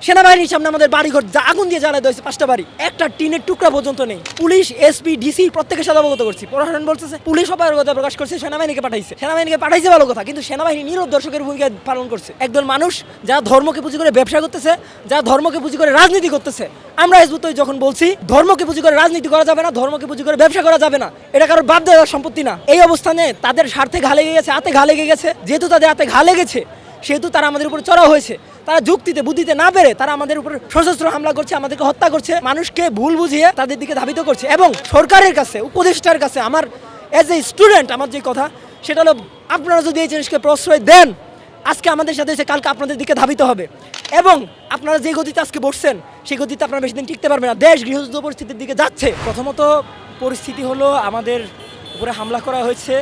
সেনাবাহিনীর সামনে আমাদের বাড়িঘর আগুন দিয়ে জ্বালায় দিয়েছে 5টা বাড়ি, একটা টিনের টুকরা পর্যন্ত নেই। পুলিশ, এসপি, ডিসি প্রত্যেকের সাথে অবগত করছি। প্রশাসন বলতেছে পুলিশ অপারগতা প্রকাশ করছে, সেনাবাহিনীকে পাঠাইছে ভালো কথা, কিন্তু সেনাবাহিনী নীরব দর্শকের ভূমিকা পালন করছে। একদল মানুষ যারা ধর্মকে পুঁজি করে ব্যবসা করতেছে, যারা ধর্মকে পুঁজি করে রাজনীতি করতেছে, আমরা হিজবুত তৌহিদ যখন বলছি ধর্মকে পুঁজি করে রাজনীতি করা যাবে না, ধর্মকে পুঁজি করে ব্যবসা করা যাবে না, এটা কারোর বাদ দেওয়ার সম্পত্তি না। এই অবস্থানে তাদের স্বার্থে ঘা লেগে গেছে, হাতে ঘা লেগে গেছে। যেহেতু তাদের হাতে ঘা লেগেছে সেহেতু তারা আমাদের উপর চড়াও হয়েছে। তারা যুক্তিতে বুদ্ধিতে না পেরে তারা আমাদের উপর সশস্ত্র হামলা করছে, আমাদেরকে হত্যা করছে, মানুষকে ভুল বুঝিয়ে তাদের দিকে ধাবিত করছে। এবং সরকারের কাছে, উপদেষ্টার কাছে আমার এজ এ স্টুডেন্ট আমার যে কথা সেটা হলো, আপনারা যদি এই জিনিসকে প্রশ্রয় দেন, আজকে আমাদের সাথে এসে কালকে আপনাদের দিকে ধাবিত হবে। এবং আপনারা যে গতিতে আজকে বসছেন সেই গতিতে আপনারা বেশি দিন টিকতে পারবেন না। দেশ গৃহযুদ্ধ পরিস্থিতির দিকে যাচ্ছে। প্রথমত পরিস্থিতি হলো আমাদের উপরে হামলা করা হয়েছে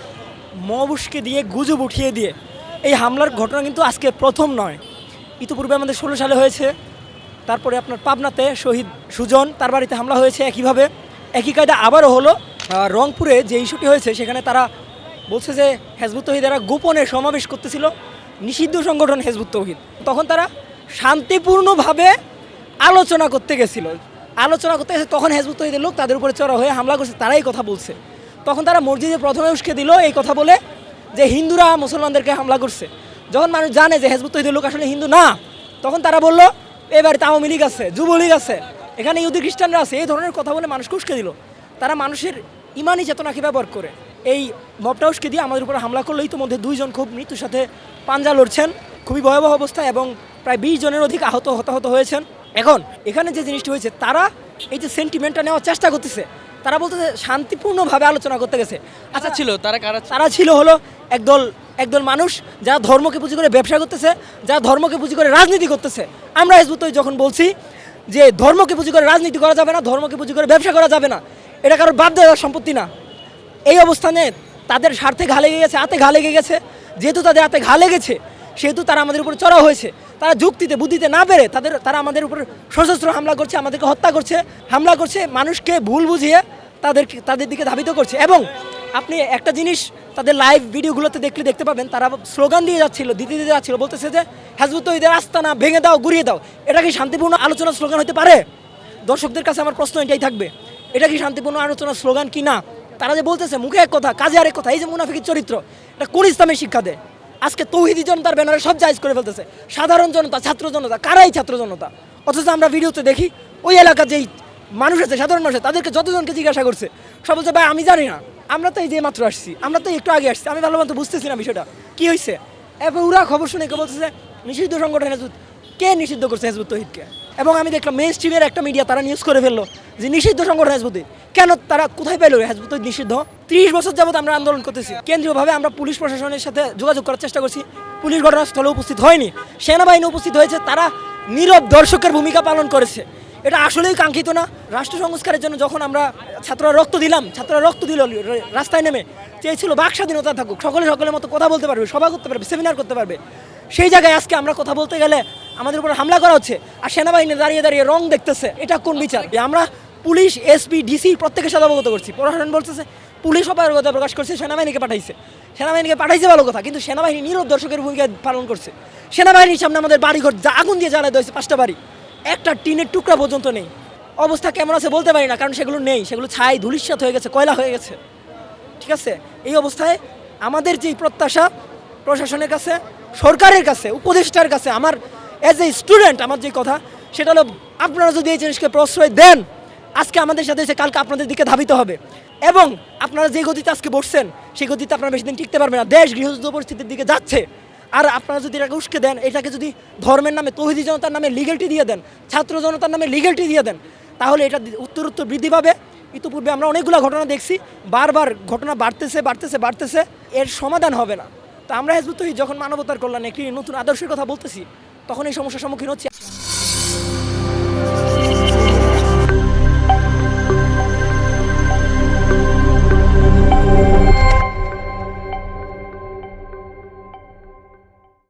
মব উস্কে দিয়ে, গুজব উঠিয়ে দিয়ে। এই হামলার ঘটনা কিন্তু আজকে প্রথম নয়, ইতিপূর্বে আমাদের 16 সালে হয়েছে। তারপরে আপনার পাবনাতে শহীদ সুজন, তার বাড়িতে হামলা হয়েছে একইভাবে, একই কায়দা আবারও হলো। রংপুরে যে ইস্যুটি হয়েছে সেখানে তারা বলছে যে হিজবুত তৌহিদেরা গোপনে সমাবেশ করতেছিল, নিষিদ্ধ সংগঠন হিজবুত তৌহিদ। তখন তারা শান্তিপূর্ণভাবে আলোচনা করতে গেছে, তখন হিজবুত তৌহিদের লোক তাদের উপরে চড়া হয়ে হামলা করছে। তারাই কথা বলছে। তখন তারা মসজিদে প্রথমে উস্কে দিল এই কথা বলে যে হিন্দুরা মুসলমানদেরকে হামলা করছে। যখন মানুষ জানে যে হিজবুত তৌহিদের লোক আসলে হিন্দু না, তখন তারা বলল এবারে আওয়ামী লীগ আছে, যুবলীগ আছে, এখানে ইহুদি খ্রিস্টানরা আছে, এই ধরনের কথা বলে মানুষকে উস্কে দিল। তারা মানুষের ইমানি চেতনাকে ব্যবহার করে এই মবটা উস্কে দিয়ে আমাদের উপরে হামলা করলো। ইতিমধ্যে 2 জন খুব মৃত্যুর সাথে পাঞ্জা লড়ছেন, খুবই ভয়াবহ অবস্থা, এবং প্রায় 20 জনের অধিক হতাহত হয়েছেন। এখন এখানে যে জিনিসটি হয়েছে, তারা এই যে সেন্টিমেন্টটা নেওয়ার চেষ্টা করতেছে, তারা বলতেছে শান্তিপূর্ণভাবে আলোচনা করতে গেছে। আচ্ছা ছিল তারা ছিল হলো একদল মানুষ যারা ধর্মকে পুঁজি করে ব্যবসা করতেছে, যারা ধর্মকে পুঁজি করে রাজনীতি করতেছে। আমরা হিজবুত তৌহিদ যখন বলছি যে ধর্মকে পুঁজি করে রাজনীতি করা যাবে না, ধর্মকে পুঁজি করে ব্যবসা করা যাবে না, এটা কারোর বাদ দেওয়ার সম্পত্তি না। এই অবস্থানে তাদের স্বার্থে ঘা লেগে গেছে, হাতে ঘা লেগে গেছে। যেহেতু তাদের হাতে ঘা লেগেছে সেহেতু তারা আমাদের উপর চড়াও হয়েছে। তারা যুক্তিতে বুদ্ধিতে না পেরে তারা আমাদের উপর সশস্ত্র হামলা করছে, আমাদেরকে হত্যা করছে, হামলা করছে, মানুষকে ভুল বুঝিয়ে তাদের দিকে ধাবিত করছে। এবং আপনি একটা জিনিস তাদের লাইভ ভিডিওগুলোতে দেখতে পাবেন, তারা স্লোগান দিয়ে দিতে যাচ্ছিল, বলতেছে যে হিজবুত তৌহিদের আস্তানা ভেঙে দাও, গুড়িয়ে দাও। এটা কি শান্তিপূর্ণ আলোচনার স্লোগান হতে পারে? দর্শকদের কাছে আমার প্রশ্ন এটাই থাকবে, এটা কি শান্তিপূর্ণ আলোচনার স্লোগান কি না? তারা যে বলতেছে মুখে এক কথা কাজে আরেক কথা, এই যে মুনাফিকের চরিত্র, এটা কোন ইসলামের শিক্ষা দেয়? আজকে তৌহিদি জনতার ব্যানারে সব জায়েজ করে ফেলতেছে, সাধারণ জনতা, ছাত্র জনতা, কারাই ছাত্র জনতা। অথচ আমরা ভিডিওতে দেখি ওই এলাকার যেই মানুষ আছে, সাধারণ মানুষ, তাদেরকে যতজনকে জিজ্ঞাসা করছে সব বলছে ভাই আমি জানি না, আমরা তো এই যে মাত্র আসছি, আমরা তো একটু আগে আসছি, আমি ভালো মতো বুঝতেছি না বিষয়টা কি হয়েছে। এরপর ওরা খবর শুনে কে বলতেছে নিষিদ্ধ সংগঠন হিজবুত। কে নিষিদ্ধ করছে হিজবুত তৌহিদকে? এবং আমি দেখলাম মেইন স্ট্রিমের একটা মিডিয়া তারা নিউজ করে ফেললো যে নিষিদ্ধ সংগঠন হিজবুত তৌহিদ। কেন তারা কোথায় পেল হিজবুত তৌহিদ নিষিদ্ধ? 30 বছর যাবত আমরা আন্দোলন করতেছি, কেন্দ্রীয়ভাবে আমরা পুলিশ প্রশাসনের সাথে যোগাযোগ করার চেষ্টা করছি, পুলিশ ঘটনাস্থলে উপস্থিত হয়নি, সেনাবাহিনী উপস্থিত হয়েছে, তারা নীরব দর্শকের ভূমিকা পালন করেছে। এটা আসলেই কাঙ্ক্ষিত না। রাষ্ট্র সংস্কারের জন্য যখন আমরা ছাত্ররা রক্ত দিল রাস্তায় নেমে, চেয়েছিল বাক স্বাধীনতা থাকুক, সকলের মতো কথা বলতে পারবে, সভা করতে পারবে, সেমিনার করতে পারবে। সেই জায়গায় আজকে আমরা কথা বলতে গেলে আমাদের উপর হামলা করা হচ্ছে, আর সেনাবাহিনী দাঁড়িয়ে রং দেখতেছে। এটা কোন বিচার? আমরা পুলিশ, এসপি, ডিসি প্রত্যেকের সাথে অবগত করছি। প্রশাসন বলতেছে পুলিশ অপারগতা প্রকাশ করছে, সেনাবাহিনীকে পাঠাইছে ভালো কথা, কিন্তু সেনাবাহিনী নীরব দর্শকের ভূমিকা পালন করছে। সেনাবাহিনীর সামনে আমাদের বাড়িঘর আগুন দিয়ে জ্বালায় দিয়েছে 5টা বাড়ি, একটা টিনের টুকরা পর্যন্ত নেই। অবস্থা কেমন আছে বলতে পারি না, কারণ সেগুলো নেই, সেগুলো ছাই ধূলিসাৎ হয়ে গেছে, কয়লা হয়ে গেছে। ঠিক আছে, এই অবস্থায় আমাদের যেই প্রত্যাশা প্রশাসনের কাছে, সরকারের কাছে, উপদেষ্টার কাছে, আমার এজ এ স্টুডেন্ট আমার যে কথা সেটা হলো, আপনারা যদি এই জিনিসকে প্রশ্রয় দেন, আজকে আমাদের সাথে এসে কালকে আপনাদের দিকে ধাবিত হবে। এবং আপনারা যে গতিতে আজকে বসছেন সেই গতিতে আপনারা বেশি দিন টিকতে পারবেন না। দেশ গৃহযুদ্ধ পরিস্থিতির দিকে যাচ্ছে। আর আপনারা যদি এটাকে উস্কে দেন, এটাকে যদি ধর্মের নামে, তৌহিদি জনতার নামে লিগ্যালিটি দিয়ে দেন, ছাত্র জনতার নামে লিগ্যালিটি দিয়ে দেন, তাহলে এটা উত্তর বৃদ্ধি পাবে। ইতিপূর্বে আমরা অনেকগুলো ঘটনা দেখছি, বারবার ঘটনা বাড়তেছে, এর সমাধান হবে না। তো আমরা হিজবুত তৌহিদ যখন মানবতার কল্যাণে একটি নতুন আদর্শের কথা বলতেছি, তখন এই সমস্যার সম্মুখীন হচ্ছি।